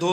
2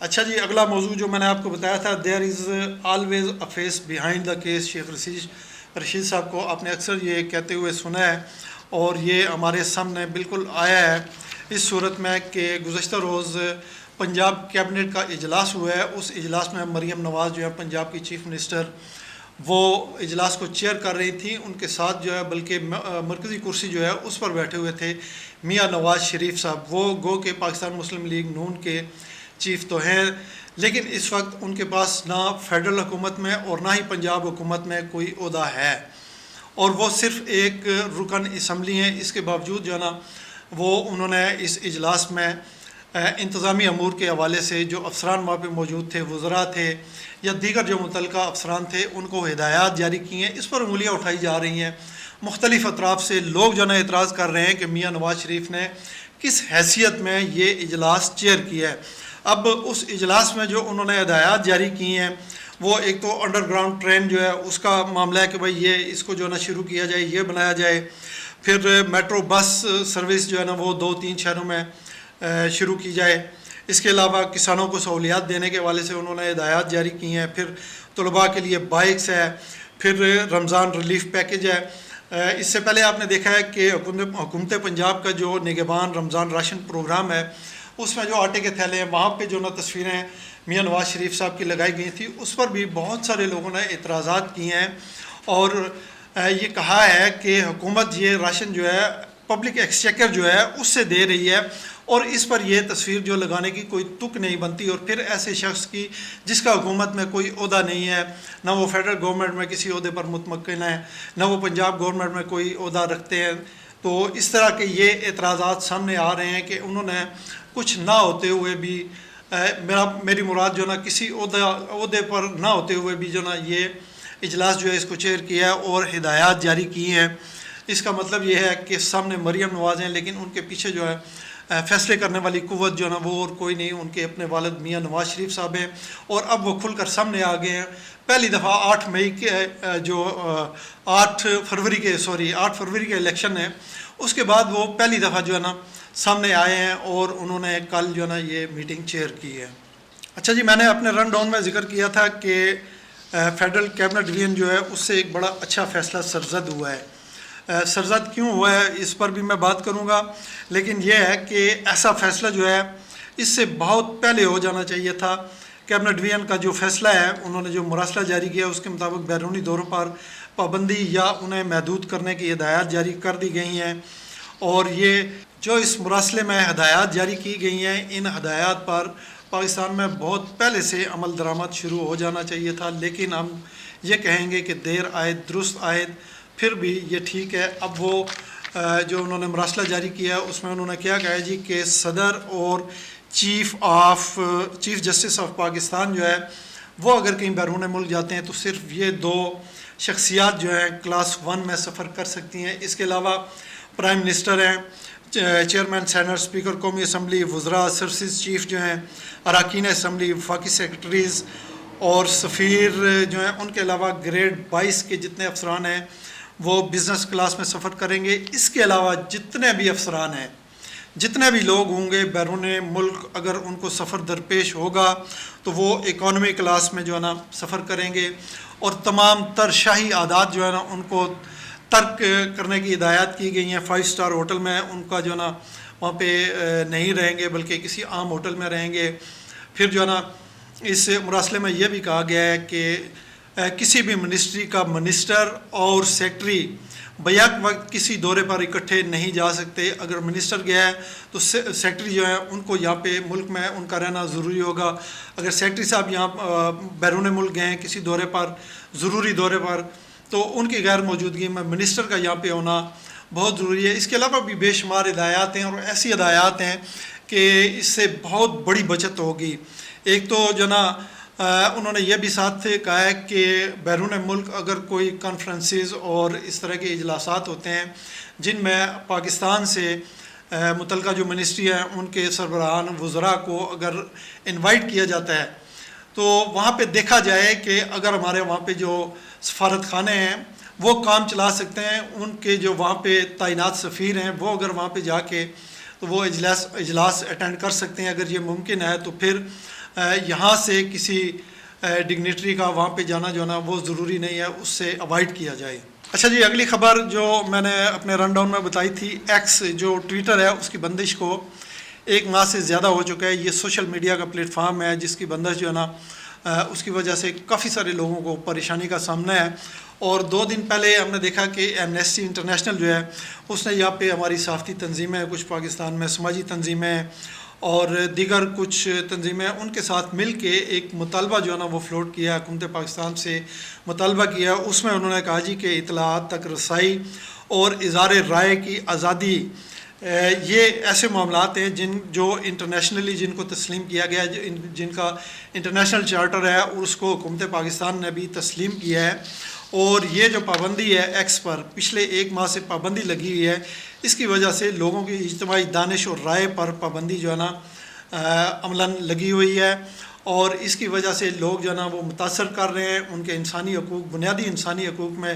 اچھا جی، اگلا موضوع جو میں نے آپ کو بتایا تھا، there is always a face behind the case. Sheikh Rashid صاحب کو آپ نے اکثر یہ کہتے ہوئے سنا ہے اور یہ ہمارے سامنے بالکل آیا ہے اس صورت میں کہ گزشتہ روز پنجاب کیبنٹ کا اجلاس ہوا ہے. اس اجلاس میں مریم نواز جو ہے پنجاب کی چیف منسٹر، وہ اجلاس کو چیئر کر رہی تھیں. ان کے ساتھ جو ہے بلکہ مرکزی کرسی جو ہے اس پر بیٹھے ہوئے تھے میاں نواز شریف صاحب. وہ گو کہ پاکستان مسلم لیگ نون کے چیف تو ہیں، لیکن اس وقت ان کے پاس نہ فیڈرل حکومت میں اور نہ ہی پنجاب حکومت میں کوئی عہدہ ہے، اور وہ صرف ایک رکن اسمبلی ہیں. اس کے باوجود جو ہے نا وہ انہوں نے اس اجلاس میں انتظامی امور کے حوالے سے جو افسران وہاں پہ موجود تھے، وزراء تھے یا دیگر جو متعلقہ افسران تھے، ان کو ہدایات جاری کی ہیں. اس پر انگلیاں اٹھائی جا رہی ہیں مختلف اطراف سے. لوگ جو ہے نا اعتراض کر رہے ہیں کہ میاں نواز شریف نے کس حیثیت میں یہ اجلاس چیئر کیا ہے. اب اس اجلاس میں جو انہوں نے ہدایات جاری کی ہیں، وہ ایک تو انڈر گراؤنڈ ٹرین جو ہے اس کا معاملہ ہے کہ بھائی یہ اس کو جو ہے نا شروع کیا جائے، یہ بنایا جائے. پھر میٹرو بس سروس جو ہے نا وہ 2-3 شہروں میں شروع کی جائے. اس کے علاوہ کسانوں کو سہولیات دینے کے حوالے سے انہوں نے ہدایات جاری کی ہیں. پھر طلباء کے لیے بائکس ہے. پھر رمضان ریلیف پیکیج ہے. اس سے پہلے آپ نے دیکھا ہے کہ حکومت پنجاب کا جو نگہبان رمضان راشن پروگرام ہے، اس میں جو آٹے کے تھیلے ہیں وہاں پہ جو نا تصویریں میاں نواز شریف صاحب کی لگائی گئی تھی، اس پر بھی بہت سارے لوگوں نے اعتراضات کیے ہیں اور یہ کہا ہے کہ حکومت یہ راشن جو ہے پبلک ایکسچیکر جو ہے اس سے دے رہی ہے، اور اس پر یہ تصویر جو لگانے کی کوئی تک نہیں بنتی. اور پھر ایسے شخص کی جس کا حکومت میں کوئی عہدہ نہیں ہے، نہ وہ فیڈرل گورنمنٹ میں کسی عہدے پر متمکن ہے، نہ وہ پنجاب گورنمنٹ میں کوئی عہدہ رکھتے ہیں، تو اس طرح کے یہ اعتراضات سامنے آ رہے ہیں کہ انہوں نے کچھ نہ ہوتے ہوئے بھی میری مراد جو نا کسی عہدے پر نہ ہوتے ہوئے بھی جو نا یہ اجلاس جو ہے اس کو چیئر کیا ہے اور ہدایات جاری کی ہیں. اس کا مطلب یہ ہے کہ سامنے مریم نواز ہیں، لیکن ان کے پیچھے جو ہے فیصلے کرنے والی قوت جو ہے نا وہ اور کوئی نہیں، ان کے اپنے والد میاں نواز شریف صاحب ہیں، اور اب وہ کھل کر سامنے آ گئے ہیں. پہلی دفعہ 8 مئی کے جو 8 فروری کے الیکشن ہے، اس کے بعد وہ پہلی دفعہ جو ہے نا سامنے آئے ہیں اور انہوں نے کل جو ہے نا یہ میٹنگ چیئر کی ہے. اچھا جی، میں نے اپنے رن ڈاؤن میں ذکر کیا تھا کہ فیڈرل کیبنٹ ڈویژن جو ہے اس سے ایک بڑا اچھا فیصلہ سرزد ہوا ہے. سرزد کیوں ہوا ہے اس پر بھی میں بات کروں گا، لیکن یہ ہے کہ ایسا فیصلہ جو ہے اس سے بہت پہلے ہو جانا چاہیے تھا. کیبنٹ ڈویژن کا جو فیصلہ ہے، انہوں نے جو مراسلہ جاری کیا اس کے مطابق بیرونی دوروں پر پابندی یا انہیں محدود کرنے کی ہدایات جاری کر دی گئی ہیں، اور یہ جو اس مراسلے میں ہدایات جاری کی گئی ہیں، ان ہدایات پر پاکستان میں بہت پہلے سے عمل درآمد شروع ہو جانا چاہیے تھا. لیکن ہم یہ کہیں گے کہ دیر آئے درست آئے، پھر بھی یہ ٹھیک ہے. اب وہ جو انہوں نے مراسلہ جاری کیا اس میں انہوں نے کیا کہا ہے جی کہ صدر اور چیف جسٹس آف پاکستان جو ہے وہ اگر کہیں بیرون ملک جاتے ہیں تو صرف یہ 2 شخصیات جو ہیں کلاس 1 میں سفر کر سکتی ہیں. اس کے علاوہ پرائم منسٹر ہیں، چیئرمین سینٹ، اسپیکر قومی اسمبلی، وزراء، سروسز چیف جو ہیں، اراکین اسمبلی، وفاقی سیکرٹریز اور سفیر جو ہیں، ان کے علاوہ گریڈ 22 کے جتنے افسران ہیں وہ بزنس کلاس میں سفر کریں گے. اس کے علاوہ جتنے بھی افسران ہیں، جتنے بھی لوگ ہوں گے بیرون ملک، اگر ان کو سفر درپیش ہوگا تو وہ اکانومی کلاس میں جو ہے نا سفر کریں گے، اور تمام تر شاہی عادات جو ہے نا ان کو ترک کرنے کی ہدایات کی گئی ہیں. 5 اسٹار ہوٹل میں ان کا جو ہے نا وہاں پہ نہیں رہیں گے بلکہ کسی عام ہوٹل میں رہیں گے. پھر جو ہے نا اس مراسلے میں یہ بھی کہا گیا ہے کہ کسی بھی منسٹری کا منسٹر اور سیکٹری بیک وقت کسی دورے پر اکٹھے نہیں جا سکتے. اگر منسٹر گیا ہے تو سیکٹری جو ہے ان کو یہاں پہ ملک میں ان کا رہنا ضروری ہوگا. اگر سیکٹری صاحب یہاں بیرون ملک گئے ہیں کسی دورے پر، ضروری دورے پر، تو ان کی غیر موجودگی میں منسٹر کا یہاں پہ ہونا بہت ضروری ہے. اس کے علاوہ بھی بے شمار ہدایات ہیں، اور ایسی ہدایات ہیں کہ اس سے بہت بڑی بچت ہوگی. ایک تو جو نا انہوں نے یہ بھی ساتھ سے کہا ہے کہ بیرون ملک اگر کوئی کانفرنسز اور اس طرح کے اجلاسات ہوتے ہیں جن میں پاکستان سے متعلقہ جو منسٹری ہیں ان کے سربراہان وزراء کو اگر انوائٹ کیا جاتا ہے تو وہاں پہ دیکھا جائے کہ اگر ہمارے وہاں پہ جو سفارت خانے ہیں وہ کام چلا سکتے ہیں، ان کے جو وہاں پہ تعینات سفیر ہیں وہ اگر وہاں پہ جا کے تو وہ اجلاس اٹینڈ کر سکتے ہیں. اگر یہ ممکن ہے تو پھر یہاں سے کسی ڈگنیٹری کا وہاں پہ جانا جو ہے نا وہ ضروری نہیں ہے، اس سے اوائڈ کیا جائے۔ اچھا جی، اگلی خبر جو میں نے اپنے رن ڈاؤن میں بتائی تھی، ایکس جو ٹویٹر ہے اس کی بندش کو 1 ماہ سے زیادہ ہو چکا ہے۔ یہ سوشل میڈیا کا پلیٹ فارم ہے جس کی بندش جو ہے نا اس کی وجہ سے کافی سارے لوگوں کو پریشانی کا سامنا ہے۔ اور 2 دن پہلے ہم نے دیکھا کہ ایمنسٹی انٹرنیشنل جو ہے اس نے یہاں پہ ہماری صحافتی تنظیمیں، کچھ پاکستان میں سماجی تنظیمیں اور دیگر کچھ تنظیمیں، ان کے ساتھ مل کے ایک مطالبہ جو ہے نا وہ فلوٹ کیا، حکومت پاکستان سے مطالبہ کیا۔ اس میں انہوں نے کہا جی کہ اطلاعات تک رسائی اور اظہار رائے کی آزادی یہ ایسے معاملات ہیں جو انٹرنیشنلی جن کو تسلیم کیا گیا ہے، جن کا انٹرنیشنل چارٹر ہے اور اس کو حکومت پاکستان نے بھی تسلیم کیا ہے۔ اور یہ جو پابندی ہے ایکس پر پچھلے 1 ماہ سے پابندی لگی ہوئی ہے، اس کی وجہ سے لوگوں کی اجتماعی دانش اور رائے پر پابندی جو ہے نا عملاً لگی ہوئی ہے، اور اس کی وجہ سے لوگ جو ہے نا وہ متاثر کر رہے ہیں۔ ان کے انسانی حقوق، بنیادی انسانی حقوق میں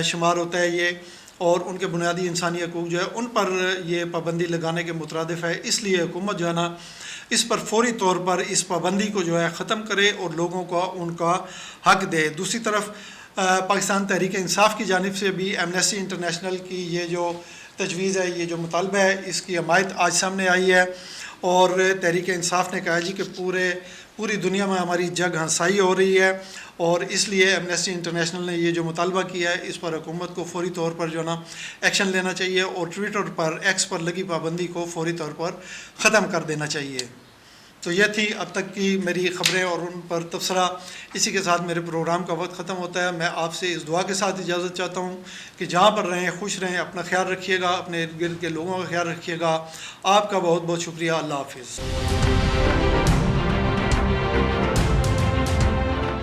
شمار ہوتا ہے یہ، اور ان کے بنیادی انسانی حقوق جو ہے ان پر یہ پابندی لگانے کے مترادف ہے۔ اس لیے حکومت جو ہے نا اس پر فوری طور پر اس پابندی کو جو ہے ختم کرے اور لوگوں کو ان کا حق دے۔ دوسری طرف پاکستان تحریک انصاف کی جانب سے بھی ایمنسٹی انٹرنیشنل کی یہ جو تجویز ہے، یہ جو مطالبہ ہے، اس کی حمایت آج سامنے آئی ہے، اور تحریک انصاف نے کہا جی کہ پوری دنیا میں ہماری جگ ہنسائی ہو رہی ہے، اور اس لیے ایمنسٹی انٹرنیشنل نے یہ جو مطالبہ کیا ہے اس پر حکومت کو فوری طور پر جو ہے نا ایکشن لینا چاہیے، اور ٹویٹر پر، ایکس پر لگی پابندی کو فوری طور پر ختم کر دینا چاہیے۔ تو یہ تھی اب تک کی میری خبریں اور ان پر تبصرہ۔ اسی کے ساتھ میرے پروگرام کا وقت ختم ہوتا ہے۔ میں آپ سے اس دعا کے ساتھ اجازت چاہتا ہوں کہ جہاں پر رہیں خوش رہیں، اپنا خیال رکھیے گا، اپنے ارد گرد کے لوگوں کا خیال رکھیے گا۔ آپ کا بہت بہت شکریہ۔ اللہ حافظ۔